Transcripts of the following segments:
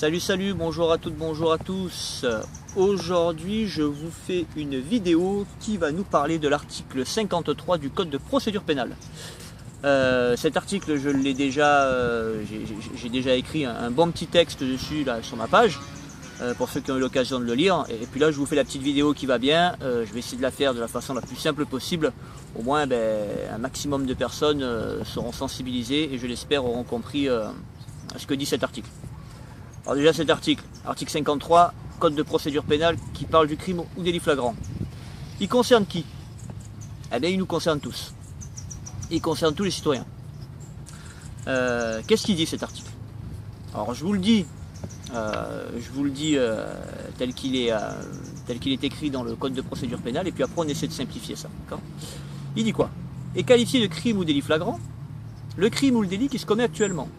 Salut, bonjour à toutes, bonjour à tous. Aujourd'hui, je vous fais une vidéo qui va nous parler de l'article 53 du Code de procédure pénale. Cet article, je l'ai déjà, j'ai déjà écrit un bon petit texte dessus là, sur ma page, pour ceux qui ont eu l'occasion de le lire. Et puis là, je vous fais la petite vidéo qui va bien. Je vais essayer de la faire de la façon la plus simple possible. Au moins, un maximum de personnes seront sensibilisées et je l'espère auront compris ce que dit cet article. Alors déjà cet article 53, Code de procédure pénale, qui parle du crime ou délit flagrant. Il concerne qui? Eh bien il nous concerne tous. Il concerne tous les citoyens. Qu'est-ce qu'il dit cet article? Alors je vous le dis tel qu'il est écrit dans le Code de procédure pénale, et puis après on essaie de simplifier ça. Il dit quoi? Est qualifié de crime ou délit flagrant le crime ou le délit qui se commet actuellement.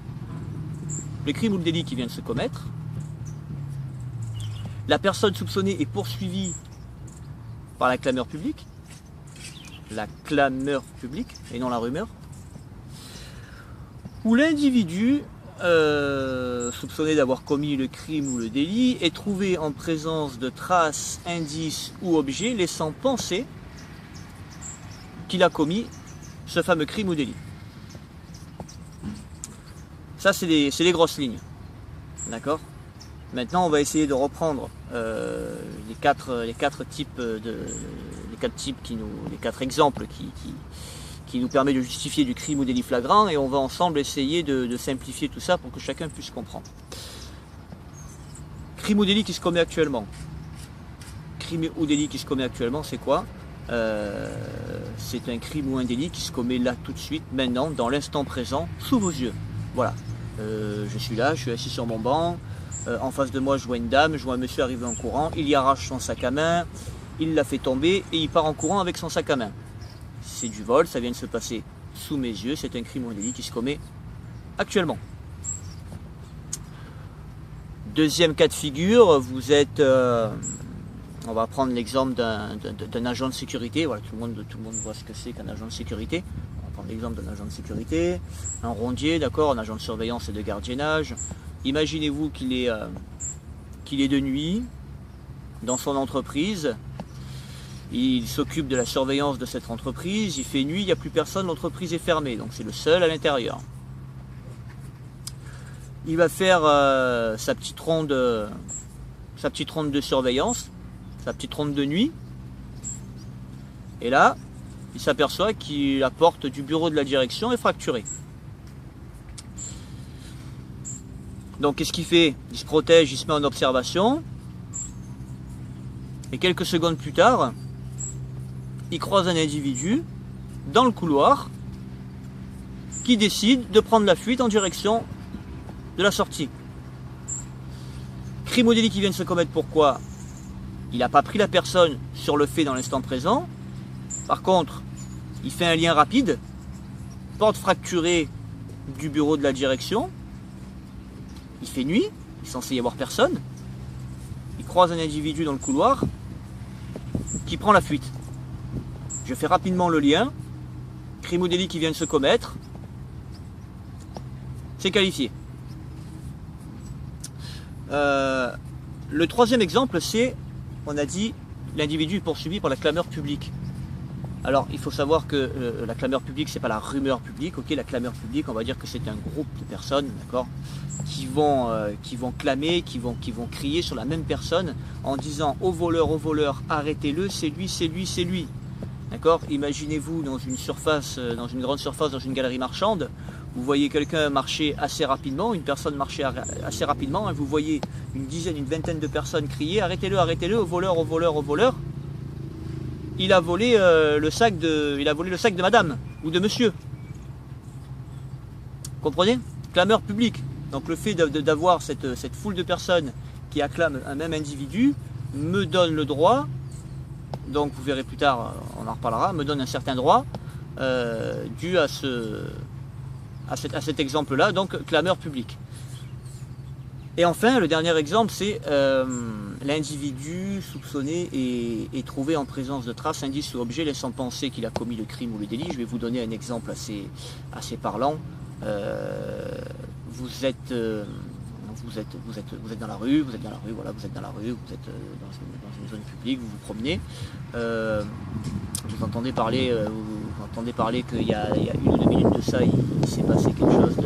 Le crime ou le délit qui vient de se commettre, la personne soupçonnée est poursuivie par la clameur publique et non la rumeur, ou l'individu soupçonné d'avoir commis le crime ou le délit est trouvé en présence de traces, indices ou objets laissant penser qu'il a commis ce fameux crime ou délit. Ça, c'est les grosses lignes. D'accord? Maintenant, on va essayer de reprendre les quatre exemples qui nous permettent de justifier du crime ou délit flagrant, et on va ensemble essayer de simplifier tout ça pour que chacun puisse comprendre. Crime ou délit qui se commet actuellement. Crime ou délit qui se commet actuellement, c'est quoi? C'est un crime ou un délit qui se commet là, tout de suite, maintenant, dans l'instant présent, sous vos yeux. Voilà. Je suis là, je suis assis sur mon banc, en face de moi je vois une dame, je vois un monsieur arriver en courant, il y arrache son sac à main, il la fait tomber et il part en courant avec son sac à main. C'est du vol, ça vient de se passer sous mes yeux, c'est un crime ou un délit qui se commet actuellement. Deuxième cas de figure, vous êtes, on va prendre l'exemple d'un agent de sécurité, voilà, tout le monde voit ce que c'est qu'un agent de sécurité. Prendre l'exemple d'un agent de sécurité, un rondier, d'accord, un agent de surveillance et de gardiennage. Imaginez-vous qu'il est de nuit dans son entreprise, il s'occupe de la surveillance de cette entreprise, il fait nuit, il n'y a plus personne, l'entreprise est fermée, donc c'est le seul à l'intérieur. Il va faire sa petite ronde de surveillance, sa petite ronde de nuit, et là, il s'aperçoit que la porte du bureau de la direction est fracturée. Donc qu'est-ce qu'il fait? Il se protège, il se met en observation. Et quelques secondes plus tard, il croise un individu dans le couloir qui décide de prendre la fuite en direction de la sortie. Crime ou délit qui vient de se commettre, pourquoi? Il n'a pas pris la personne sur le fait dans l'instant présent. Par contre, il fait un lien rapide, porte fracturée du bureau de la direction, il fait nuit, il est censé y avoir personne, il croise un individu dans le couloir qui prend la fuite. Je fais rapidement le lien, crime ou délit qui vient de se commettre, c'est qualifié. Le troisième exemple, c'est, on a dit, l'individu est poursuivi par la clameur publique. Alors, il faut savoir que la clameur publique, c'est pas la rumeur publique. Ok, la clameur publique, on va dire que c'est un groupe de personnes, d'accord, qui vont clamer, qui vont crier sur la même personne en disant au voleur, arrêtez-le, c'est lui, c'est lui, c'est lui. D'accord? Imaginez-vous dans une surface, dans une grande surface, dans une galerie marchande, vous voyez quelqu'un marcher assez rapidement, une personne marcher assez rapidement, et vous voyez une dizaine, une vingtaine de personnes crier arrêtez-le, arrêtez-le, au voleur, au voleur, au voleur. Il a volé le sac de madame ou de monsieur. Comprenez? Clameur publique. Donc le fait d'avoir cette foule de personnes qui acclament un même individu me donne le droit, donc vous verrez plus tard, on en reparlera, me donne un certain droit dû à cet exemple-là, donc clameur publique. Et enfin, le dernier exemple, c'est l'individu soupçonné et trouvé en présence de traces, indices ou objets laissant penser qu'il a commis le crime ou le délit. Je vais vous donner un exemple assez parlant. Vous vous êtes dans la rue, voilà, vous êtes dans la rue, vous êtes dans une zone publique, vous vous promenez. Vous entendez parler qu'il y a 1 ou 2 minutes de ça, il s'est passé quelque chose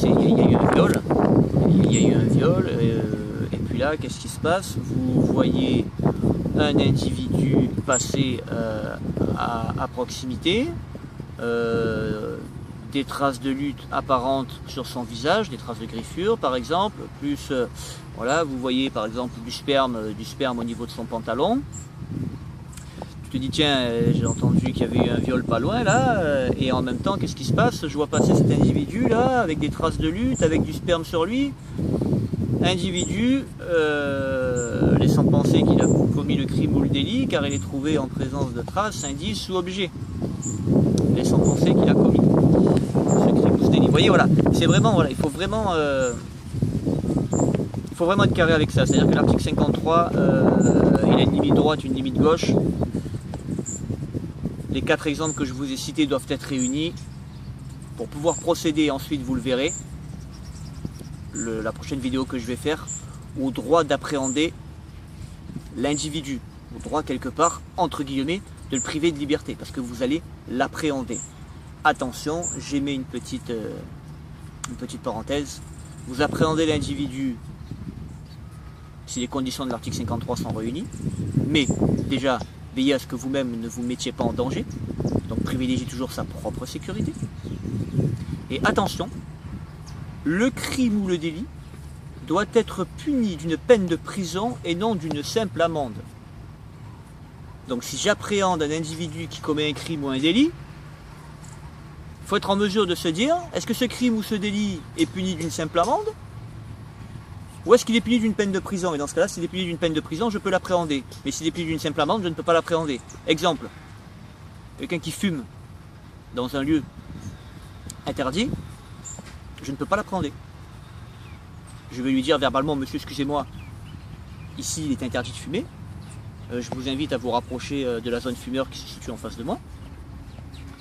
il y a eu un viol. Il y a eu un viol, et puis là, qu'est-ce qui se passe? Vous voyez un individu passer à proximité, des traces de lutte apparentes sur son visage, des traces de griffures par exemple, plus voilà, vous voyez par exemple du sperme au niveau de son pantalon. Tu te dis tiens, j'ai entendu qu'il y avait eu un viol pas loin là, et en même temps qu'est-ce qui se passe? Je vois passer cet individu là avec des traces de lutte, avec du sperme sur lui. Individu laissant penser qu'il a commis le crime ou le délit car il est trouvé en présence de traces, indices ou objets laissant penser qu'il a commis ce crime ou ce délit. Vous voyez, voilà, c'est vraiment, voilà, il faut vraiment être carré avec ça. C'est-à-dire que l'article 53, il a une limite droite, une limite gauche. Les 4 exemples que je vous ai cités doivent être réunis pour pouvoir procéder. Ensuite, vous le verrez, la prochaine vidéo que je vais faire, au droit d'appréhender l'individu, au droit quelque part, entre guillemets, de le priver de liberté, parce que vous allez l'appréhender. Attention, j'ai mis une petite parenthèse, vous appréhendez l'individu si les conditions de l'article 53 sont réunies, mais déjà, veillez à ce que vous-même ne vous mettiez pas en danger, donc privilégiez toujours sa propre sécurité. Et attention, le crime ou le délit doit être puni d'une peine de prison et non d'une simple amende. Donc si j'appréhende un individu qui commet un crime ou un délit, il faut être en mesure de se dire, est-ce que ce crime ou ce délit est puni d'une simple amende? Ou est-ce qu'il est puni d'une peine de prison? Et dans ce cas-là, s'il est puni d'une peine de prison, je peux l'appréhender. Mais s'il est puni d'une simple amende, je ne peux pas l'appréhender. Exemple, quelqu'un qui fume dans un lieu interdit, je ne peux pas l'appréhender. Je vais lui dire verbalement, monsieur, excusez-moi, ici il est interdit de fumer. Je vous invite à vous rapprocher de la zone fumeur qui se situe en face de moi.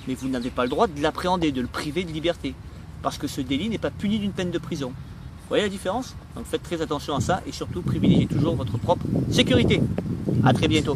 Mais vous n'avez pas le droit de l'appréhender, de le priver de liberté. Parce que ce délit n'est pas puni d'une peine de prison. Vous voyez la différence? Donc faites très attention à ça et surtout privilégiez toujours votre propre sécurité. A très bientôt.